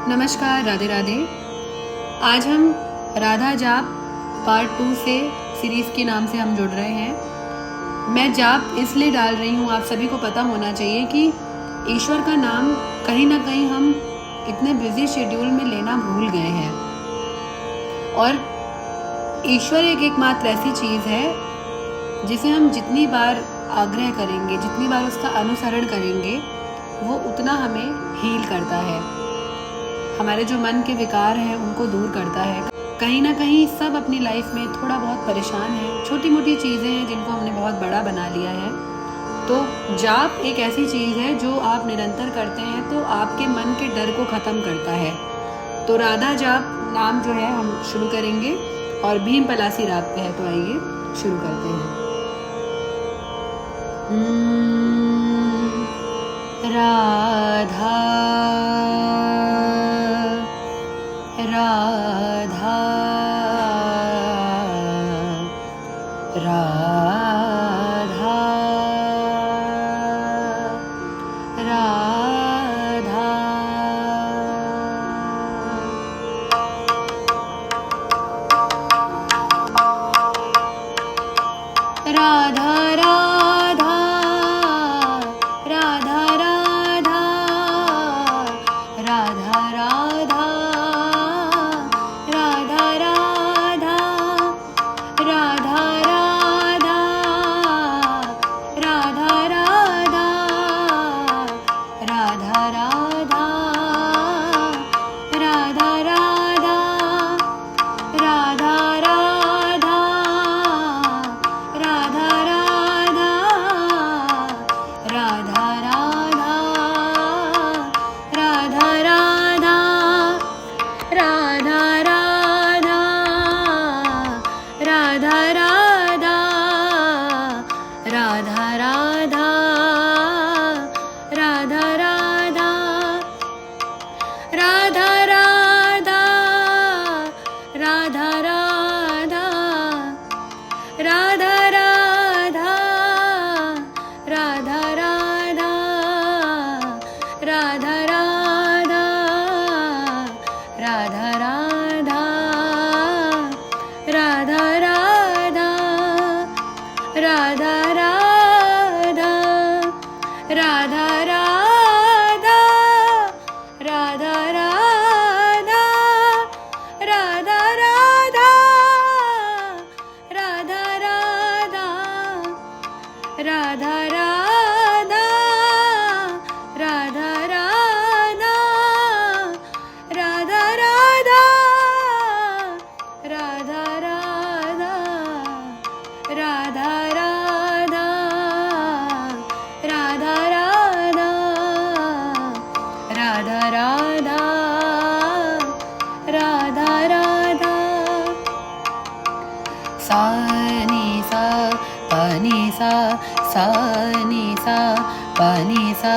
नमस्कार, राधे राधे। आज हम राधा जाप पार्ट 2 से सीरीज़ के नाम से हम जुड़ रहे हैं। मैं जाप इसलिए डाल रही हूँ, आप सभी को पता होना चाहिए कि ईश्वर का नाम कहीं ना कहीं हम इतने बिजी शेड्यूल में लेना भूल गए हैं। और ईश्वर एकमात्र ऐसी चीज़ है जिसे हम जितनी बार आग्रह करेंगे, जितनी बार उसका अनुसरण करेंगे, वो उतना हमें हील करता है, हमारे जो मन के विकार हैं उनको दूर करता है। कहीं ना कहीं सब अपनी लाइफ में थोड़ा बहुत परेशान हैं, छोटी मोटी चीज़ें हैं जिनको हमने बहुत बड़ा बना लिया है। तो जाप एक ऐसी चीज़ है जो आप निरंतर करते हैं तो आपके मन के डर को ख़त्म करता है। तो राधा जाप नाम जो है हम शुरू करेंगे और भीम पलासी राग पे है, तो आइए शुरू करते हैं। राधा राधा राधा राधा राधा राधा राधा राधा राधा राधा सा नि सा प नि सा सा नि सा प नि सा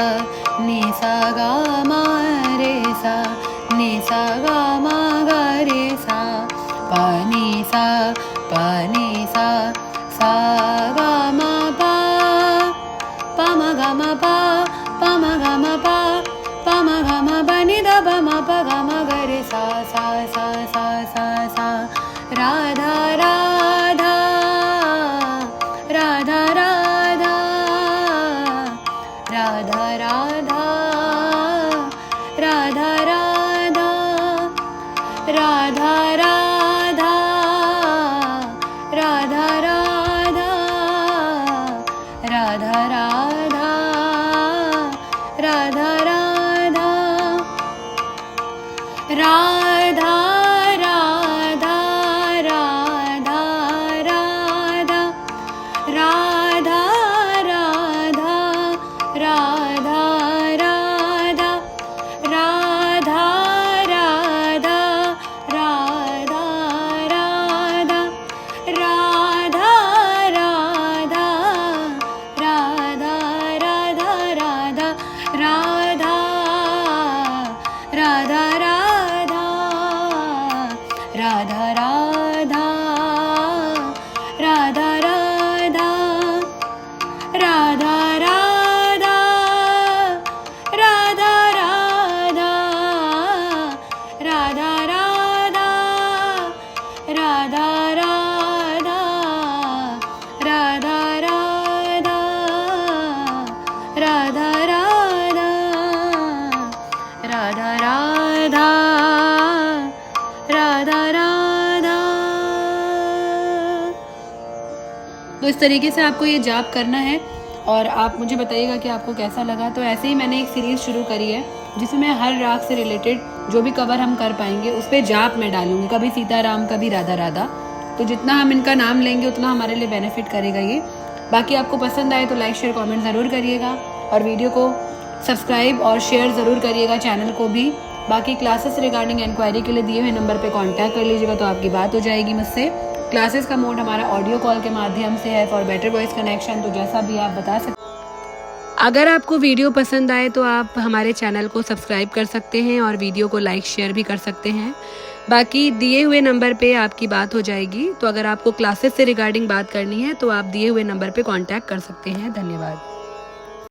नि सा गा मा रे सा नि सा गा मा गा रे सा प नि सा सा गा मा पा प म गा म पा प म गा म पा प म गा म प नि द प म प गा म ग रे सा सा सा सा सा सा राधा राधा राधा राधा राधा राधा राधा राधा राधा राधा राधा राधा राधा राधा राधा राधा राधा राधा राधा इस तरीके से आपको ये जाप करना है और आप मुझे बताइएगा कि आपको कैसा लगा। तो ऐसे ही मैंने एक सीरीज़ शुरू करी है जिसमें मैं हर राग से रिलेटेड जो भी कवर हम कर पाएंगे उस पर जाप मैं डालूंगी, कभी सीताराम कभी राधा राधा। तो जितना हम इनका नाम लेंगे उतना हमारे लिए बेनिफिट करेगा ये। बाकी आपको पसंद आए तो लाइक शेयर कमेंट ज़रूर करिएगा और वीडियो को सब्सक्राइब और शेयर ज़रूर करिएगा चैनल को भी। बाकी क्लासेस रिगार्डिंग इंक्वायरी के लिए दिए हुए नंबर पे कांटेक्ट कर लीजिएगा तो आपकी बात हो जाएगी मुझसे। क्लासेस का मोड हमारा ऑडियो कॉल के माध्यम से है फॉर बेटर वॉइस कनेक्शन, तो जैसा भी आप बता सकते। अगर आपको वीडियो पसंद आए तो आप हमारे चैनल को सब्सक्राइब कर सकते हैं और वीडियो को लाइक शेयर भी कर सकते हैं। बाकी दिए हुए नंबर पे आपकी बात हो जाएगी। तो अगर आपको क्लासेस से रिगार्डिंग बात करनी है तो आप दिए हुए नंबर पे कांटेक्ट कर सकते हैं। धन्यवाद।